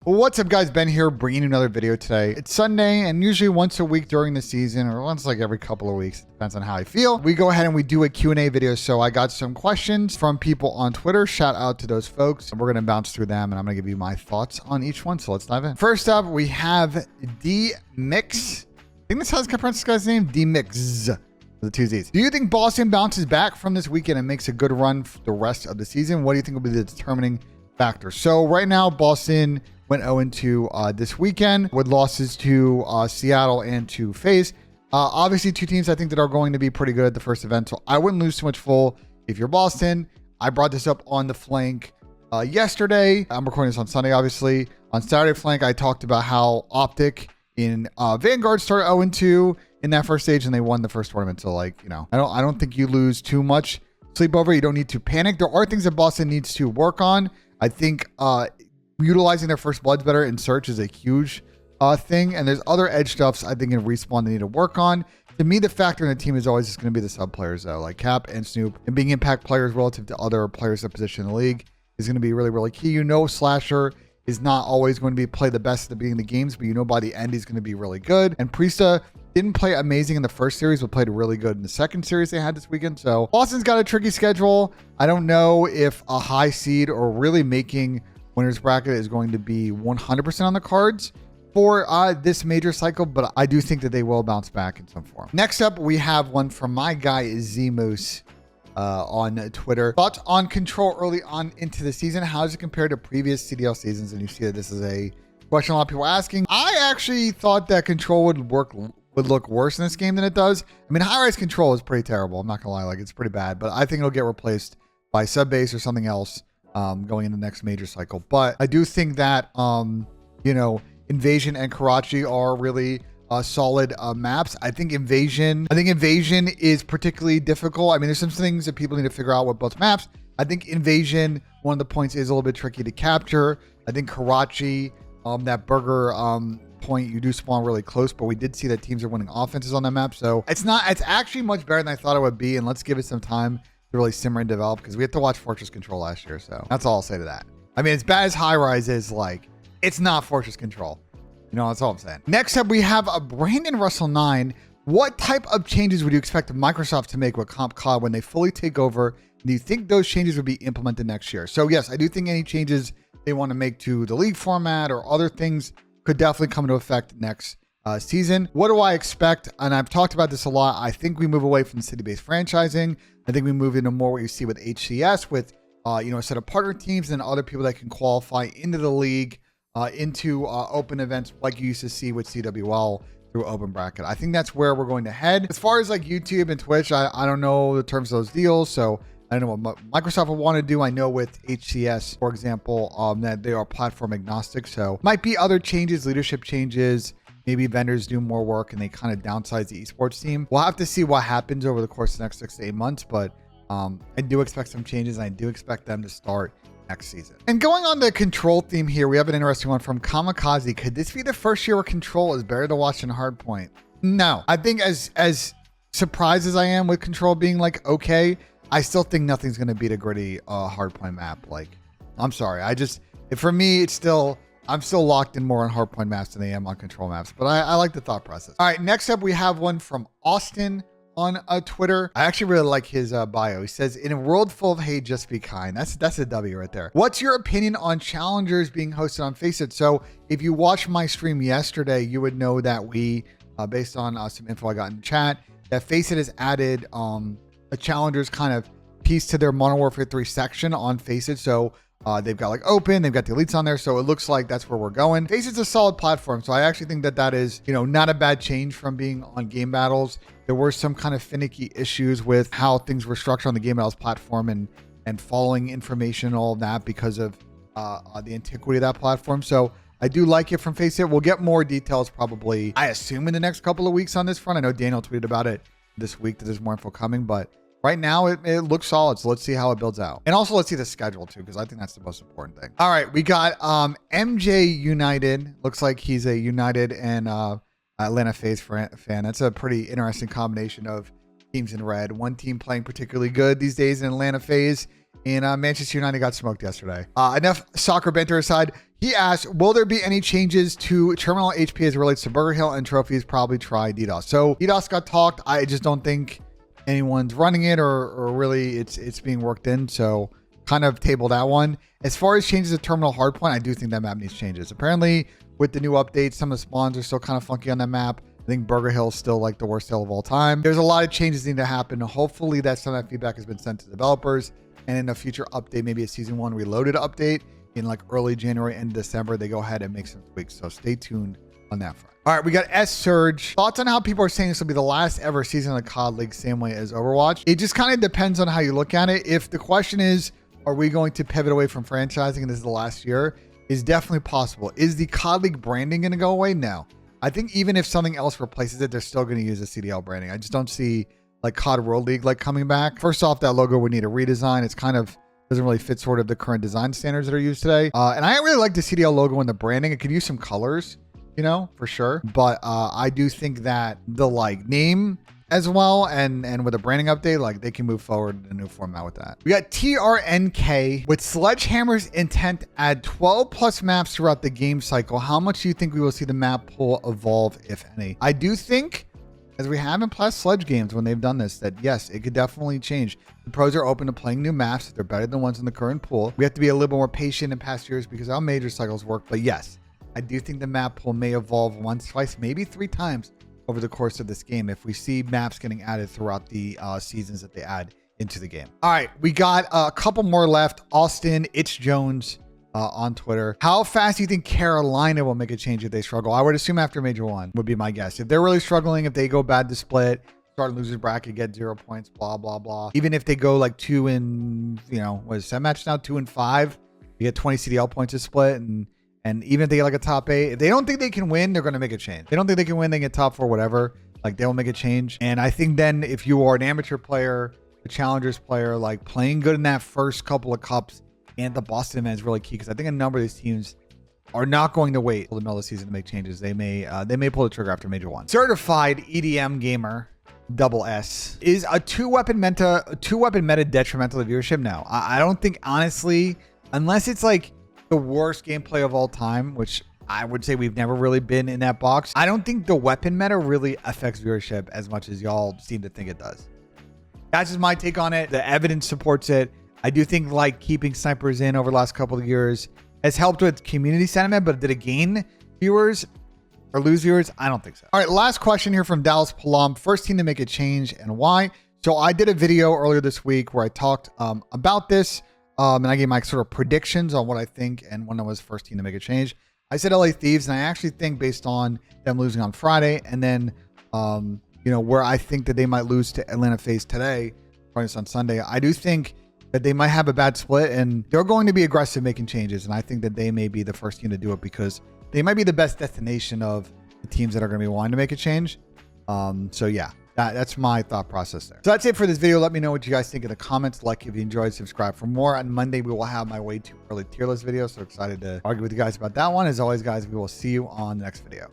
Well, what's up, guys? Ben here, bringing you another video today. It's Sunday, and usually once a week during the season, or once like every couple of weeks, it depends on how I feel, we go ahead and we do a Q&A video. So I got some questions from people on Twitter. Shout out to those folks. We're going to bounce through them, and I'm going to give you my thoughts on each one. So let's dive in. First up, we have D-Mix. I think that's how I pronounce this guy's name. D-Mix. The two Z's. Do you think Boston bounces back from this weekend and makes a good run for the rest of the season? What do you think will be the determining factor? So right now, Boston went 0-2 this weekend with losses to Seattle and to FaZe. Obviously, two teams I think that are going to be pretty good at the first event, so I wouldn't lose too much full if you're Boston. I brought this up on the flank yesterday. I'm recording this on Sunday, obviously. On Saturday flank, I talked about how Optic in Vanguard started 0-2 in that first stage, and they won the first tournament. So, like, you know, I don't think you lose too much sleep over. You don't need to panic. There are things that Boston needs to work on. I think utilizing their first bloods better in search is a huge thing, and there's other edge stuffs I think in respawn they need to work on. To me, the factor in the team is always just going to be the sub players, though, like Cap and Snoop, and being impact players relative to other players that position in the league is going to be really, really key. You know, Slasher is not always going to play the best at the beginning of the games, but you know by the end he's going to be really good. And Priesta didn't play amazing in the first series, but played really good in the second series they had this weekend. So Boston's got a tricky schedule. I don't know if a high seed or really making winners bracket is going to be 100% on the cards for this major cycle, but I do think that they will bounce back in some form. Next up, we have one from my guy Zmoose on Twitter. Thoughts on Control early on into the season? How does it compare to previous CDL seasons? And you see that this is a question a lot of people are asking. I actually thought that Control would look worse in this game than it does. I mean, high-rise Control is pretty terrible. I'm not gonna lie, like, it's pretty bad, but I think it'll get replaced by sub base or something else going in the next major cycle. But I do think that you know, Invasion and Karachi are really solid maps. I think Invasion is particularly difficult. I mean, there's some things that people need to figure out with both maps. I think Invasion, one of the points, is a little bit tricky to capture. I think Karachi, that burger point, you do spawn really close, but we did see that teams are winning offenses on that map. So it's actually much better than I thought it would be. And let's give it some time to really simmer and develop, because we had to watch Fortress Control last year. So that's all I'll say to that. I mean, as bad as high rise is, like, it's not Fortress Control. You know, that's all I'm saying. Next up, we have a Brandon Russell 9. What type of changes would you expect Microsoft to make with Comp Cloud when they fully take over? Do you think those changes would be implemented next year? So yes, I do think any changes they want to make to the league format or other things could definitely come into effect next season. What do I expect? And I've talked about this a lot. I think we move away from city-based franchising. I think we move into more what you see with HCS, with you know, a set of partner teams and other people that can qualify into the league, into open events like you used to see with CWL through open bracket. I think that's where we're going to head. As far as like YouTube and Twitch, I don't know the terms of those deals, so I don't know what Microsoft will want to do. I know with HCS, for example, that they are platform agnostic, so might be other changes, leadership changes. Maybe vendors do more work and they kind of downsize the esports team. We'll have to see what happens over the course of the next 6 to 8 months, but I do expect some changes, and I do expect them to start next season. And going on the Control theme here, we have an interesting one from Kamikaze. Could this be the first year where Control is better to watch than Hardpoint? No. I think as surprised as I am with Control being like okay, I still think nothing's going to beat a gritty Hardpoint map. Like, I'm sorry. For me, I'm still locked in more on Hardpoint maps than I am on Control maps, but I like the thought process. All right, next up, we have one from Austin on Twitter. I actually really like his bio. He says, in a world full of hate, just be kind. That's a W right there. What's your opinion on challengers being hosted on Faceit? So if you watched my stream yesterday, you would know that we, based on some info I got in the chat, that Faceit has added a challengers kind of piece to their Modern Warfare 3 section on Faceit. So they've got like open, they've got the elites on there. So it looks like that's where we're going. Faceit's a solid platform. So I actually think that is, you know, not a bad change from being on Game Battles. There were some kind of finicky issues with how things were structured on the Game Battles platform and following information and all of that because of the antiquity of that platform. So I do like it from Faceit. We'll get more details probably, I assume, in the next couple of weeks on this front. I know Daniel tweeted about it this week that there's more info coming, but right now, it looks solid, so let's see how it builds out. And also, let's see the schedule, too, because I think that's the most important thing. All right, we got MJ United. Looks like he's a United and Atlanta FaZe fan. That's a pretty interesting combination of teams in red. One team playing particularly good these days in Atlanta FaZe, And Manchester United got smoked yesterday. Enough soccer banter aside. He asked, will there be any changes to terminal HP as it relates to Burger Hill and trophies? Probably try DDoS. So DDoS got talked. I just don't think anyone's running it or really it's being worked in. So kind of table that one. As far as changes to terminal hardpoint, I do think that map needs changes. Apparently with the new updates, some of the spawns are still kind of funky on that map. I think Burger Hill is still like the worst hill of all time. There's a lot of changes that need to happen. Hopefully that some of that feedback has been sent to developers, and in a future update, maybe a season 1 reloaded update in like early January and December, they go ahead and make some tweaks. So stay tuned on that front. All right, we got S Surge. Thoughts on how people are saying this will be the last ever season of the COD League, same way as Overwatch? It just kind of depends on how you look at it. If the question is, are we going to pivot away from franchising and this is the last year, is definitely possible. Is the COD League branding going to go away? No. I think even if something else replaces it, they're still going to use the CDL branding. I just don't see like COD World League like coming back. First off, that logo would need a redesign. It's kind of doesn't really fit sort of the current design standards that are used today. And I really like the CDL logo and the branding. It could use some colors, you know, for sure. But I do think that the like name as well and with a branding update, like they can move forward in a new format with that. We got TRNK with Sledgehammer's intent add 12 plus maps throughout the game cycle. How much do you think we will see the map pool evolve, if any? I do think, as we have in past Sledge games when they've done this, that yes, it could definitely change. The pros are open to playing new maps if they're better than ones in the current pool. We have to be a little more patient in past years because how major cycles work. But yes, I do think the map pool may evolve once, twice, maybe 3 times over the course of this game if we see maps getting added throughout the seasons that they add into the game. All right, we got a couple more left. Austin, It's Jones on Twitter. How fast do you think Carolina will make a change if they struggle? I would assume after Major 1 would be my guess. If they're really struggling, if they go bad to split, start losers bracket, get 0 points, blah, blah, blah. Even if they go like 2 and, you know, what is that match now? 2 and 5, you get 20 CDL points to split. And even if they get like a top 8, if they don't think they can win, they're going to make a change. They don't think they can win, they get top 4, whatever. Like they'll make a change. And I think then if you are an amateur player, a challengers player, like playing good in that first couple of cups and the Boston event is really key because I think a number of these teams are not going to wait till the middle of the season to make changes. They may pull the trigger after Major 1. Certified EDM gamer double S is a two-weapon meta detrimental to viewership? No, I don't think, honestly, unless it's like the worst gameplay of all time, which I would say we've never really been in that box. I don't think the weapon meta really affects viewership as much as y'all seem to think it does. That's just my take on it. The evidence supports it. I do think like keeping snipers in over the last couple of years has helped with community sentiment, but did it gain viewers or lose viewers? I don't think so. All right, last question here from Dallas Palam. First team to make a change and why? So I did a video earlier this week where I talked about this. And I gave my sort of predictions on what I think and when I was first team to make a change. I said LA Thieves, and I actually think based on them losing on Friday and then, you know, where I think that they might lose to Atlanta FaZe today, probably on Sunday, I do think that they might have a bad split and they're going to be aggressive making changes. And I think that they may be the first team to do it because they might be the best destination of the teams that are going to be wanting to make a change. So yeah. That's my thought process there. So that's it for this video. Let me know what you guys think in the comments. Like if you enjoyed, subscribe for more. On Monday, we will have my way too early tier list video. So excited to argue with you guys about that one. As always, guys, we will see you on the next video.